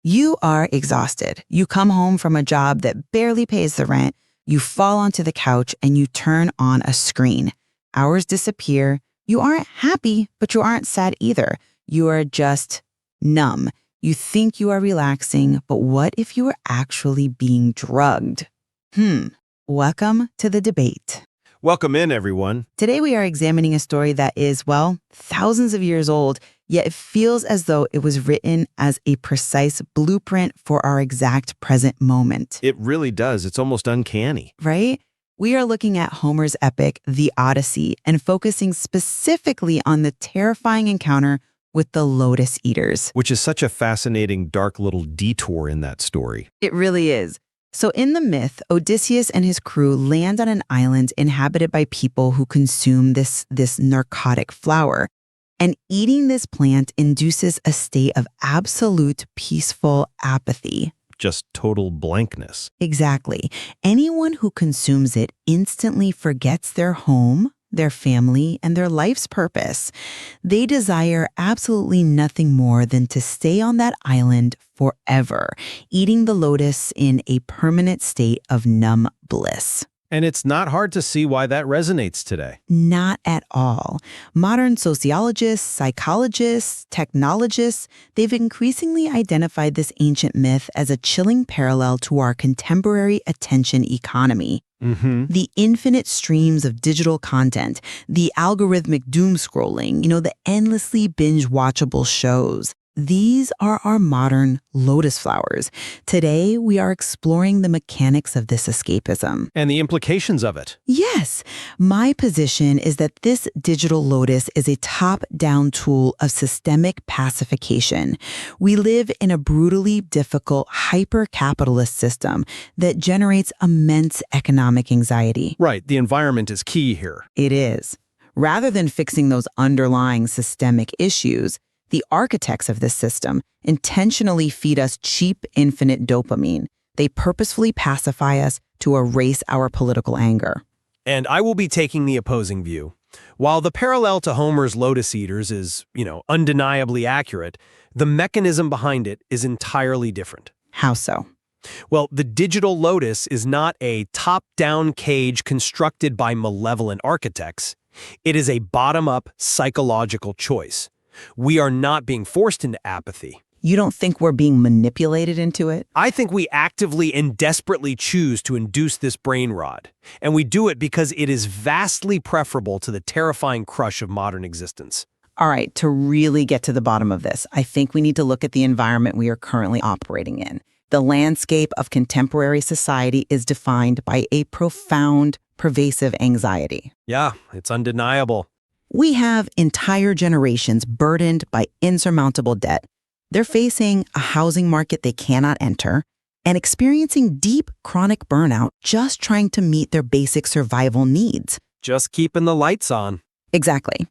You are exhausted. You come home from a job that barely pays the rent. You fall onto the couch and you turn on a screen. Hours disappear. You aren't happy, but you aren't sad either. You are just numb. You think you are relaxing, but what if you were actually being drugged? Welcome to the debate. Welcome in, everyone. Today we are examining a story that is, well, thousands of years old, yet it feels as though it was written as a precise blueprint for our exact present moment. It really does. It's almost uncanny. Right? We are looking at Homer's epic, The Odyssey, and focusing specifically on the terrifying encounter with the Lotus-Eaters. Which is such a fascinating, dark little detour in that story. It really is. So in the myth, Odysseus and his crew land on an island inhabited by people who consume this narcotic flower. And eating this plant induces a state of absolute peaceful apathy. Just total blankness. Exactly. Anyone who consumes it instantly forgets their home, their family, and their life's purpose. They desire absolutely nothing more than to stay on that island forever, eating the lotus in a permanent state of numb bliss. And it's not hard to see why that resonates today. Not at all. Modern sociologists, psychologists, technologists, they've increasingly identified this ancient myth as a chilling parallel to our contemporary attention economy. The infinite streams of digital content, the algorithmic doomscrolling, the endlessly binge-watchable shows. These are our modern lotus flowers. Today, we are exploring the mechanics of this escapism. And the implications of it. Yes. My position is that this digital lotus is a top-down tool of systemic pacification. We live in a brutally difficult, hyper-capitalist system that generates immense economic anxiety. Right. The environment is key here. It is. Rather than fixing those underlying systemic issues, the architects of this system intentionally feed us cheap, infinite dopamine. They purposefully pacify us to erase our political anger. And I will be taking the opposing view. While the parallel to Homer's Lotus-Eaters is, undeniably accurate, the mechanism behind it is entirely different. How so? Well, the digital lotus is not a top-down cage constructed by malevolent architects. It is a bottom-up psychological choice. We are not being forced into apathy. You don't think we're being manipulated into it? I think we actively and desperately choose to induce this brain rot. And we do it because it is vastly preferable to the terrifying crush of modern existence. All right, to really get to the bottom of this, I think we need to look at the environment we are currently operating in. The landscape of contemporary society is defined by a profound, pervasive anxiety. Yeah, it's undeniable. We have entire generations burdened by insurmountable debt. They're facing a housing market they cannot enter and experiencing deep chronic burnout just trying to meet their basic survival needs. Just keeping the lights on. Exactly.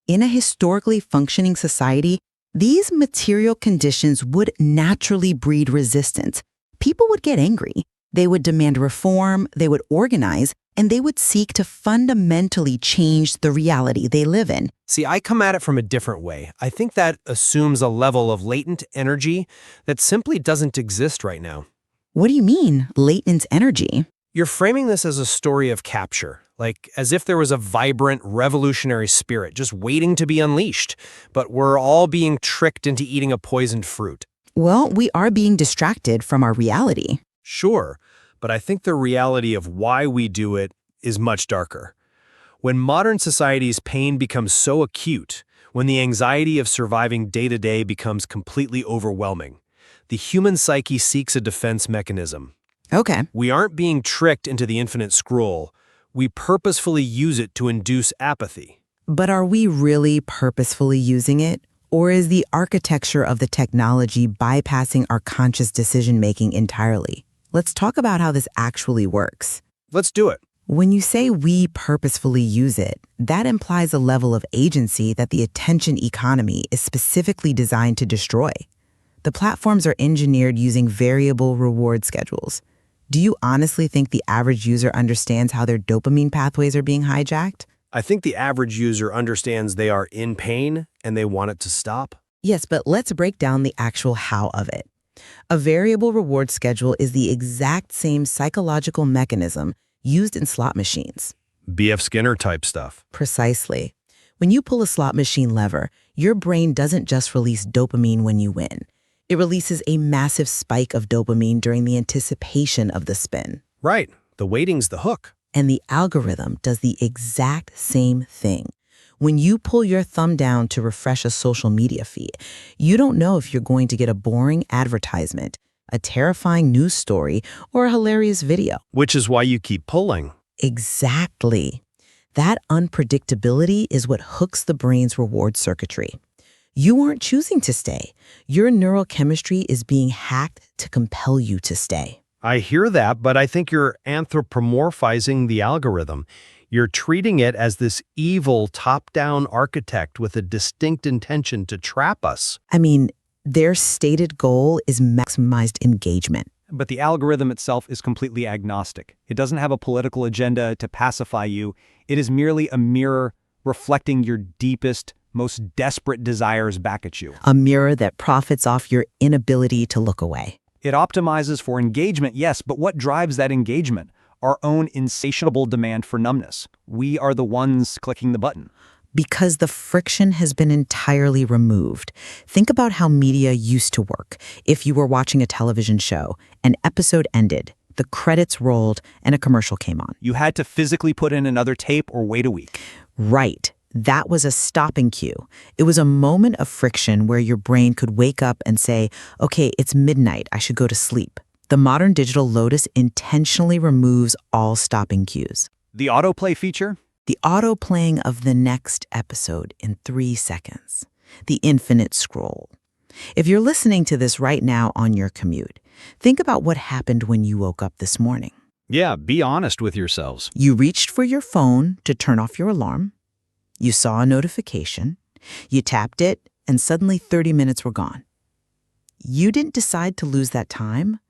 In a historically functioning society, these material conditions would naturally breed resistance. People would get angry. They would demand reform, they would organize, and they would seek to fundamentally change the reality they live in. See, I come at it from a different way. I think that assumes a level of latent energy that simply doesn't exist right now. What do you mean, latent energy? You're framing this as a story of capture, like as if there was a vibrant, revolutionary spirit just waiting to be unleashed, but we're all being tricked into eating a poisoned fruit. Well, we are being distracted from our reality. Sure, but I think the reality of why we do it is much darker. When modern society's pain becomes so acute, when the anxiety of surviving day-to-day becomes completely overwhelming, the human psyche seeks a defense mechanism. Okay. We aren't being tricked into the infinite scroll. We purposefully use it to induce apathy. But are we really purposefully using it? Or is the architecture of the technology bypassing our conscious decision-making entirely? Let's talk about how this actually works. Let's do it. When you say we purposefully use it, that implies a level of agency that the attention economy is specifically designed to destroy. The platforms are engineered using variable reward schedules. Do you honestly think the average user understands how their dopamine pathways are being hijacked? I think the average user understands they are in pain and they want it to stop. Yes, but let's break down the actual how of it. A variable reward schedule is the exact same psychological mechanism used in slot machines. B.F. Skinner type stuff. Precisely. When you pull a slot machine lever, your brain doesn't just release dopamine when you win. It releases a massive spike of dopamine during the anticipation of the spin. Right. The waiting's the hook. And the algorithm does the exact same thing. When you pull your thumb down to refresh a social media feed, you don't know if you're going to get a boring advertisement, a terrifying news story, or a hilarious video. Which is why you keep pulling. Exactly. That unpredictability is what hooks the brain's reward circuitry. You aren't choosing to stay. Your neurochemistry is being hacked to compel you to stay. I hear that, but I think you're anthropomorphizing the algorithm. You're treating it as this evil top-down architect with a distinct intention to trap us. I mean, their stated goal is maximized engagement. But the algorithm itself is completely agnostic. It doesn't have a political agenda to pacify you. It is merely a mirror reflecting your deepest, most desperate desires back at you. A mirror that profits off your inability to look away. It optimizes for engagement, yes, but what drives that engagement? Our own insatiable demand for numbness. We are the ones clicking the button. Because the friction has been entirely removed. Think about how media used to work. If you were watching a television show, an episode ended, the credits rolled, and a commercial came on. You had to physically put in another tape or wait a week. Right. That was a stopping cue. It was a moment of friction where your brain could wake up and say, okay, it's midnight, I should go to sleep. The modern digital Lotus intentionally removes all stopping cues. The autoplay feature? The auto-playing of the next episode in 3 seconds. The infinite scroll. If you're listening to this right now on your commute, think about what happened when you woke up this morning. Yeah, be honest with yourselves. You reached for your phone to turn off your alarm. You saw a notification. You tapped it, and suddenly 30 minutes were gone. You didn't decide to lose that time.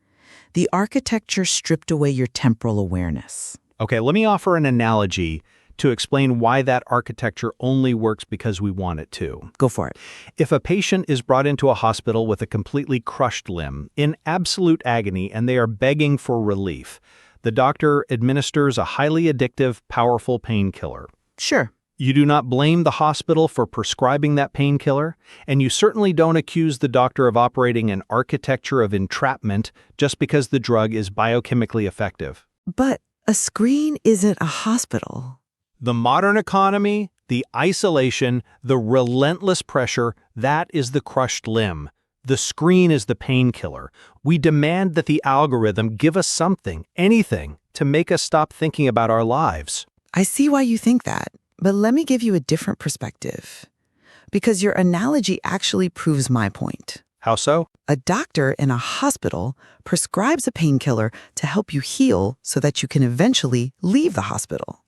The architecture stripped away your temporal awareness. Okay, let me offer an analogy to explain why that architecture only works because we want it to. Go for it. If a patient is brought into a hospital with a completely crushed limb, in absolute agony, and they are begging for relief, the doctor administers a highly addictive, powerful painkiller. Sure. You do not blame the hospital for prescribing that painkiller, and you certainly don't accuse the doctor of operating an architecture of entrapment just because the drug is biochemically effective. But a screen isn't a hospital. The modern economy, the isolation, the relentless pressure, that is the crushed limb. The screen is the painkiller. We demand that the algorithm give us something, anything, to make us stop thinking about our lives. I see why you think that, but let me give you a different perspective. Because your analogy actually proves my point. How so? A doctor in a hospital prescribes a painkiller to help you heal so that you can eventually leave the hospital.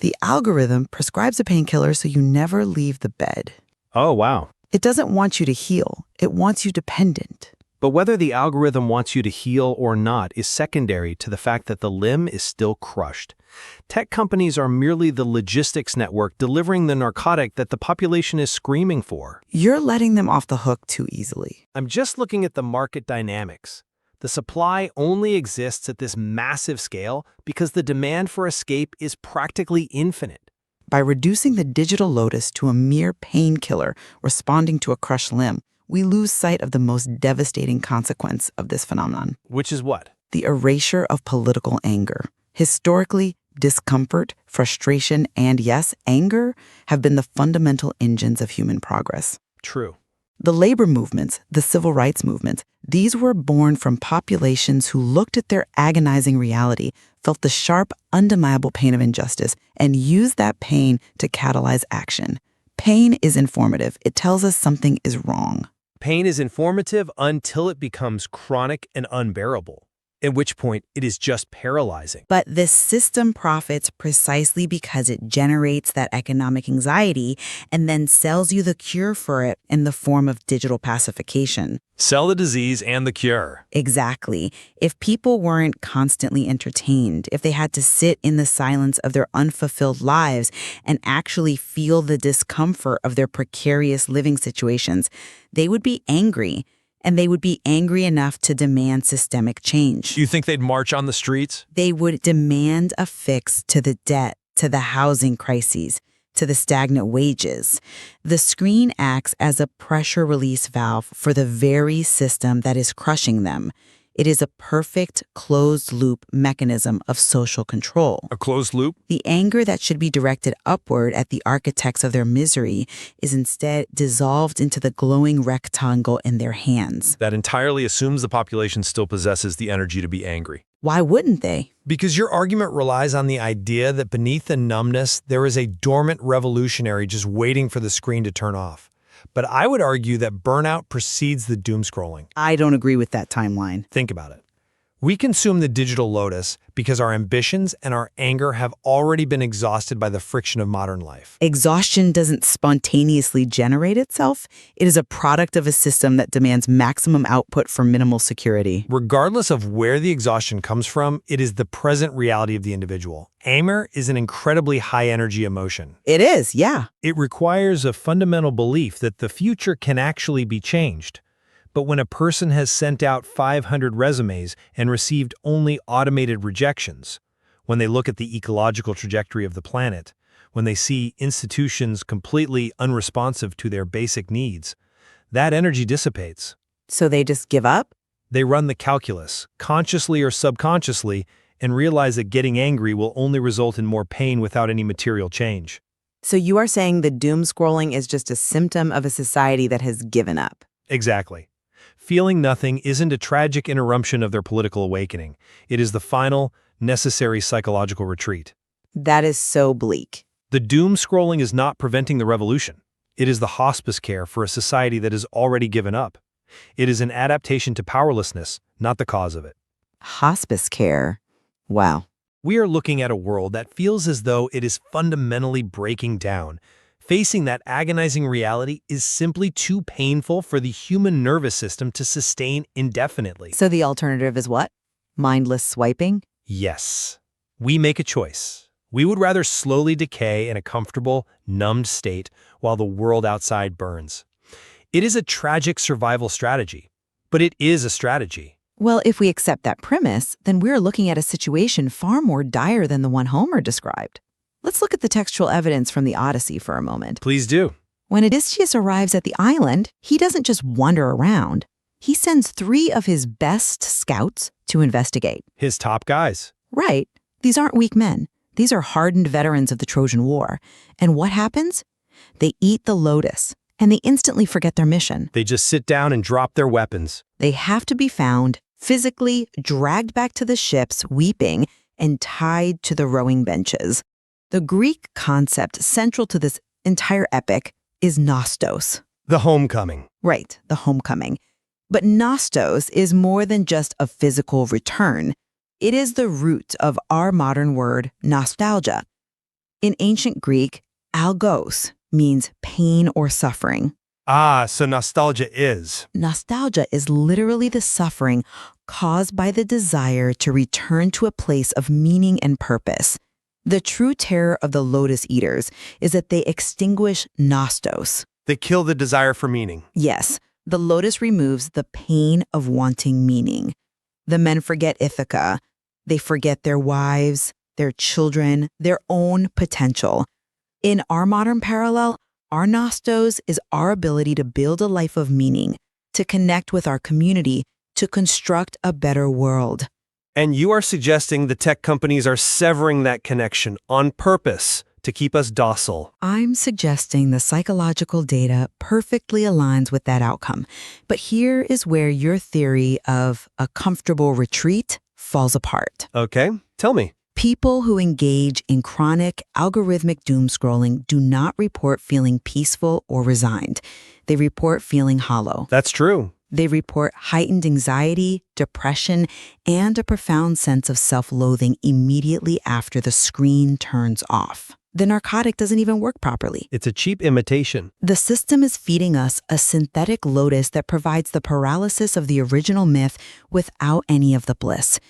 The algorithm prescribes a painkiller so you never leave the bed. Oh, wow. It doesn't want you to heal. It wants you dependent. But whether the algorithm wants you to heal or not is secondary to the fact that the limb is still crushed. Tech companies are merely the logistics network delivering the narcotic that the population is screaming for. You're letting them off the hook too easily. I'm just looking at the market dynamics. The supply only exists at this massive scale because the demand for escape is practically infinite. By reducing the digital lotus to a mere painkiller responding to a crushed limb, we lose sight of the most devastating consequence of this phenomenon. Which is what? The erasure of political anger. Historically, discomfort, frustration, and yes, anger have been the fundamental engines of human progress. True. The labor movements, the civil rights movements, these were born from populations who looked at their agonizing reality, felt the sharp, undeniable pain of injustice, and used that pain to catalyze action. Pain is informative. It tells us something is wrong. Pain is informative until it becomes chronic and unbearable, at which point it is just paralyzing. But this system profits precisely because it generates that economic anxiety and then sells you the cure for it in the form of digital pacification. Sell the disease and the cure. Exactly. If people weren't constantly entertained, if they had to sit in the silence of their unfulfilled lives and actually feel the discomfort of their precarious living situations, they would be angry. and they would be angry enough to demand systemic change. You think they'd march on the streets? They would demand a fix to the debt, to the housing crises, to the stagnant wages. The screen acts as a pressure release valve for the very system that is crushing them. It is a perfect closed-loop mechanism of social control. A closed loop? The anger that should be directed upward at the architects of their misery is instead dissolved into the glowing rectangle in their hands. That entirely assumes the population still possesses the energy to be angry. Why wouldn't they? Because your argument relies on the idea that beneath the numbness, there is a dormant revolutionary just waiting for the screen to turn off. But I would argue that burnout precedes the doomscrolling. I don't agree with that timeline. Think about it. We consume the digital lotus because our ambitions and our anger have already been exhausted by the friction of modern life. Exhaustion doesn't spontaneously generate itself. It is a product of a system that demands maximum output for minimal security. Regardless of where the exhaustion comes from, it is the present reality of the individual. Anger is an incredibly high-energy emotion. It is, yeah. It requires a fundamental belief that the future can actually be changed. But when a person has sent out 500 resumes and received only automated rejections, when they look at the ecological trajectory of the planet, when they see institutions completely unresponsive to their basic needs, that energy dissipates. So they just give up? They run the calculus, consciously or subconsciously, and realize that getting angry will only result in more pain without any material change. So you are saying the doom scrolling is just a symptom of a society that has given up? Exactly. Feeling nothing isn't a tragic interruption of their political awakening. It is the final, necessary psychological retreat. That is so bleak. The doom scrolling is not preventing the revolution. It is the hospice care for a society that has already given up. It is an adaptation to powerlessness, not the cause of it. Hospice care? Wow. We are looking at a world that feels as though it is fundamentally breaking down. Facing that agonizing reality is simply too painful for the human nervous system to sustain indefinitely. So the alternative is what? Mindless swiping? Yes. We make a choice. We would rather slowly decay in a comfortable, numbed state while the world outside burns. It is a tragic survival strategy, but it is a strategy. Well, if we accept that premise, then we're looking at a situation far more dire than the one Homer described. Let's look at the textual evidence from the Odyssey for a moment. Please do. When Odysseus arrives at the island, he doesn't just wander around. He sends 3 of his best scouts to investigate. His top guys. Right. These aren't weak men. These are hardened veterans of the Trojan War. And what happens? They eat the lotus, and they instantly forget their mission. They just sit down and drop their weapons. They have to be found, physically dragged back to the ships, weeping, and tied to the rowing benches. The Greek concept central to this entire epic is nostos. The homecoming. Right, the homecoming. But nostos is more than just a physical return. It is the root of our modern word nostalgia. In ancient Greek, algos means pain or suffering. Ah, so nostalgia is. Nostalgia is literally the suffering caused by the desire to return to a place of meaning and purpose. The true terror of the Lotus-Eaters is that they extinguish nostos. They kill the desire for meaning. Yes, the lotus removes the pain of wanting meaning. The men forget Ithaca. They forget their wives, their children, their own potential. In our modern parallel, our nostos is our ability to build a life of meaning, to connect with our community, to construct a better world. And you are suggesting the tech companies are severing that connection on purpose to keep us docile. I'm suggesting the psychological data perfectly aligns with that outcome. But here is where your theory of a comfortable retreat falls apart. Okay, tell me. People who engage in chronic algorithmic doom scrolling do not report feeling peaceful or resigned. They report feeling hollow. That's true. They report heightened anxiety, depression, and a profound sense of self-loathing immediately after the screen turns off. The narcotic doesn't even work properly. It's a cheap imitation. The system is feeding us a synthetic lotus that provides the paralysis of the original myth without any of the bliss.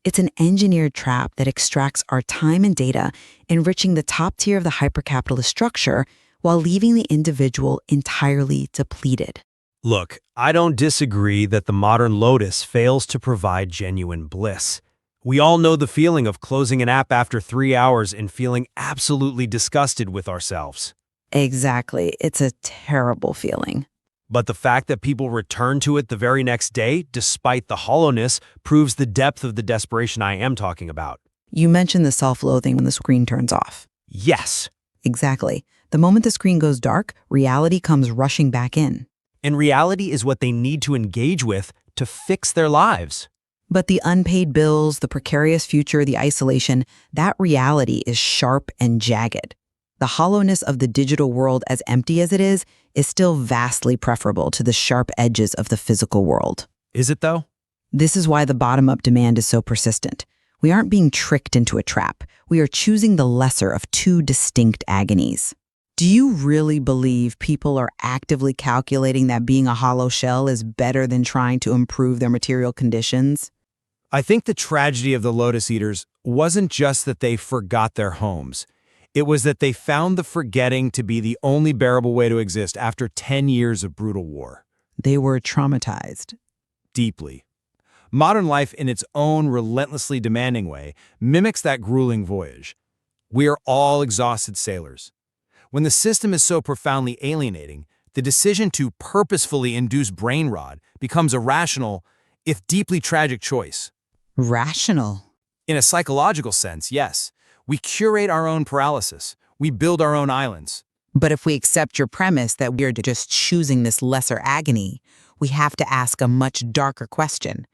It's an engineered trap that extracts our time and data, enriching the top tier of the hyper-capitalist structure while leaving the individual entirely depleted. Look, I don't disagree that the modern Lotus fails to provide genuine bliss. We all know the feeling of closing an app after 3 hours and feeling absolutely disgusted with ourselves. Exactly. It's a terrible feeling. But the fact that people return to it the very next day, despite the hollowness, proves the depth of the desperation I am talking about. You mentioned the self-loathing when the screen turns off. Yes. Exactly. The moment the screen goes dark, reality comes rushing back in. And reality is what they need to engage with to fix their lives. But the unpaid bills, the precarious future, the isolation, that reality is sharp and jagged. The hollowness of the digital world, as empty as it is still vastly preferable to the sharp edges of the physical world. Is it though? This is why the bottom-up demand is so persistent. We aren't being tricked into a trap. We are choosing the lesser of two distinct agonies. Do you really believe people are actively calculating that being a hollow shell is better than trying to improve their material conditions? I think the tragedy of the Lotus-Eaters wasn't just that they forgot their homes. It was that they found the forgetting to be the only bearable way to exist after 10 years of brutal war. They were traumatized. Deeply. Modern life, in its own relentlessly demanding way, mimics that grueling voyage. We are all exhausted sailors. When the system is so profoundly alienating, the decision to purposefully induce brain rot becomes a rational, if deeply tragic choice. Rational? In a psychological sense, yes. We curate our own paralysis. We build our own islands. But if we accept your premise that we're just choosing this lesser agony, we have to ask a much darker question.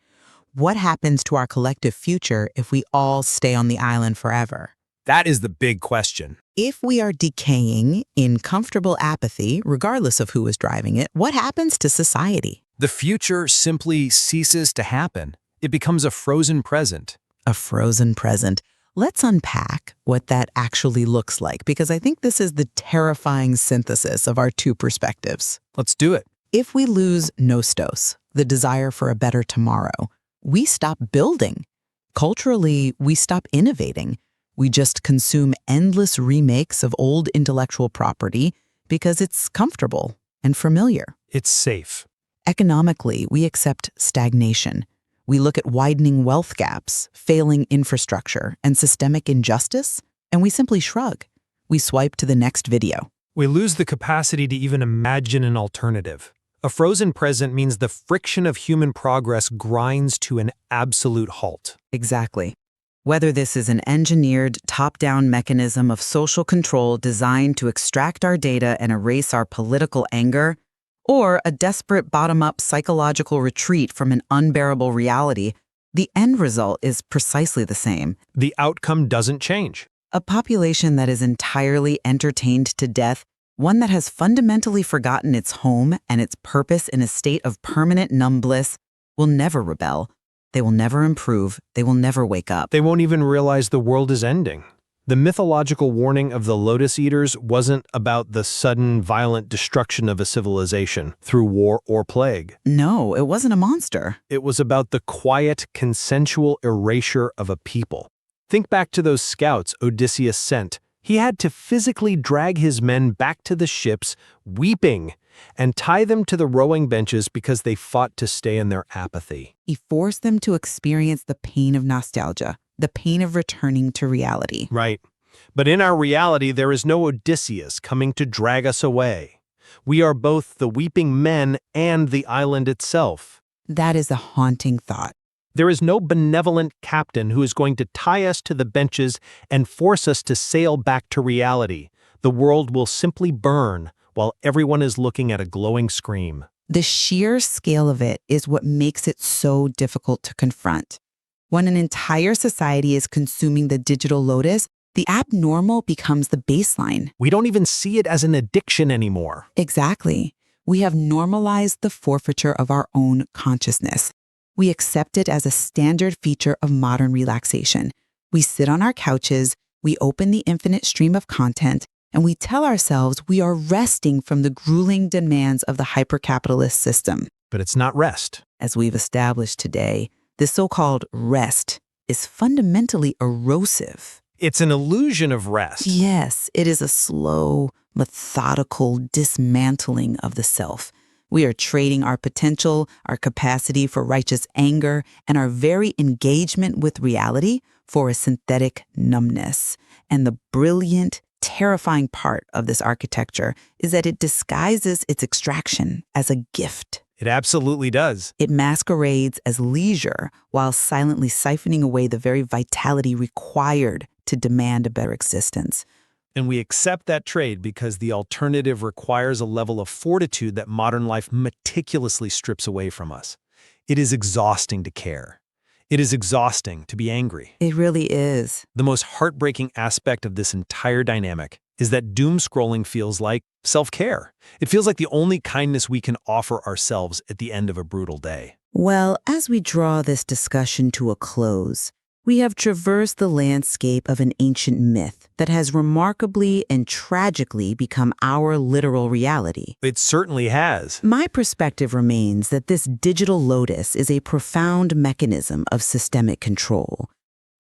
What happens to our collective future if we all stay on the island forever? That is the big question. If we are decaying in comfortable apathy, regardless of who is driving it, what happens to society? The future simply ceases to happen. It becomes a frozen present. A frozen present. Let's unpack what that actually looks like, because I think this is the terrifying synthesis of our two perspectives. Let's do it. If we lose nostos, the desire for a better tomorrow, we stop building. Culturally, we stop innovating. We just consume endless remakes of old intellectual property because it's comfortable and familiar. It's safe. Economically, we accept stagnation. We look at widening wealth gaps, failing infrastructure, and systemic injustice, and we simply shrug. We swipe to the next video. We lose the capacity to even imagine an alternative. A frozen present means the friction of human progress grinds to an absolute halt. Exactly. Whether this is an engineered, top-down mechanism of social control designed to extract our data and erase our political anger, or a desperate bottom-up psychological retreat from an unbearable reality, the end result is precisely the same. The outcome doesn't change. A population that is entirely entertained to death, one that has fundamentally forgotten its home and its purpose in a state of permanent numb bliss, will never rebel. They will never improve. They will never wake up. They won't even realize the world is ending. The mythological warning of the Lotus-Eaters wasn't about the sudden, violent destruction of a civilization through war or plague. No, it wasn't a monster. It was about the quiet, consensual erasure of a people. Think back to those scouts Odysseus sent. He had to physically drag his men back to the ships, weeping, and tie them to the rowing benches because they fought to stay in their apathy. He forced them to experience the pain of nostalgia, the pain of returning to reality. Right. But in our reality, there is no Odysseus coming to drag us away. We are both the weeping men and the island itself. That is a haunting thought. There is no benevolent captain who is going to tie us to the benches and force us to sail back to reality. The world will simply burn while everyone is looking at a glowing screen. The sheer scale of it is what makes it so difficult to confront. When an entire society is consuming the digital lotus, the abnormal becomes the baseline. We don't even see it as an addiction anymore. Exactly. We have normalized the forfeiture of our own consciousness. We accept it as a standard feature of modern relaxation. We sit on our couches, we open the infinite stream of content, and we tell ourselves we are resting from the grueling demands of the hyper-capitalist system. But it's not rest. As we've established today, this so-called rest is fundamentally erosive. It's an illusion of rest. Yes, it is a slow, methodical dismantling of the self, We are trading our potential, our capacity for righteous anger, and our very engagement with reality for a synthetic numbness. And the brilliant, terrifying part of this architecture is that it disguises its extraction as a gift. It absolutely does. It masquerades as leisure while silently siphoning away the very vitality required to demand a better existence. And we accept that trade because the alternative requires a level of fortitude that modern life meticulously strips away from us. It is exhausting to care. It is exhausting to be angry. It really is. The most heartbreaking aspect of this entire dynamic is that doom-scrolling feels like self-care. It feels like the only kindness we can offer ourselves at the end of a brutal day. Well, as we draw this discussion to a close, we have traversed the landscape of an ancient myth that has remarkably and tragically become our literal reality. It certainly has. My perspective remains that this digital lotus is a profound mechanism of systemic control.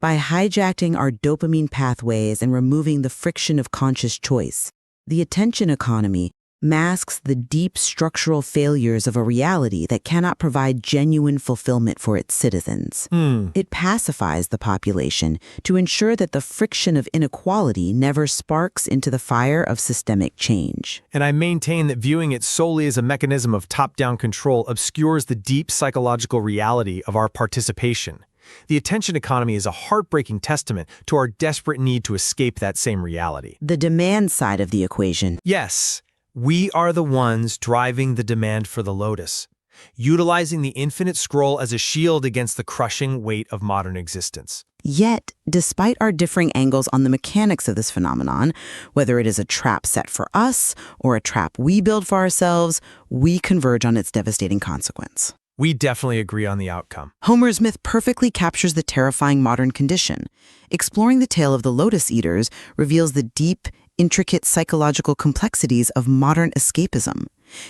By hijacking our dopamine pathways and removing the friction of conscious choice, the attention economy masks the deep structural failures of a reality that cannot provide genuine fulfillment for its citizens. It pacifies the population to ensure that the friction of inequality never sparks into the fire of systemic change. And I maintain that viewing it solely as a mechanism of top-down control obscures the deep psychological reality of our participation. The attention economy is a heartbreaking testament to our desperate need to escape that same reality. The demand side of the equation. Yes, we are the ones driving the demand for the lotus, utilizing the infinite scroll as a shield against the crushing weight of modern existence. Yet, despite our differing angles on the mechanics of this phenomenon, whether it is a trap set for us or a trap we build for ourselves, we converge on its devastating consequence. We definitely agree on the outcome. Homer's myth perfectly captures the terrifying modern condition. Exploring the tale of the Lotus-Eaters reveals the deep, intricate psychological complexities of modern escapism.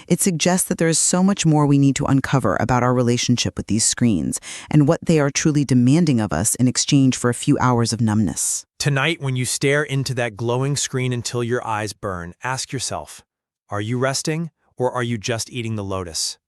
It suggests that there is so much more we need to uncover about our relationship with these screens and what they are truly demanding of us in exchange for a few hours of numbness. Tonight, when you stare into that glowing screen until your eyes burn, ask yourself, are you resting or are you just eating the lotus?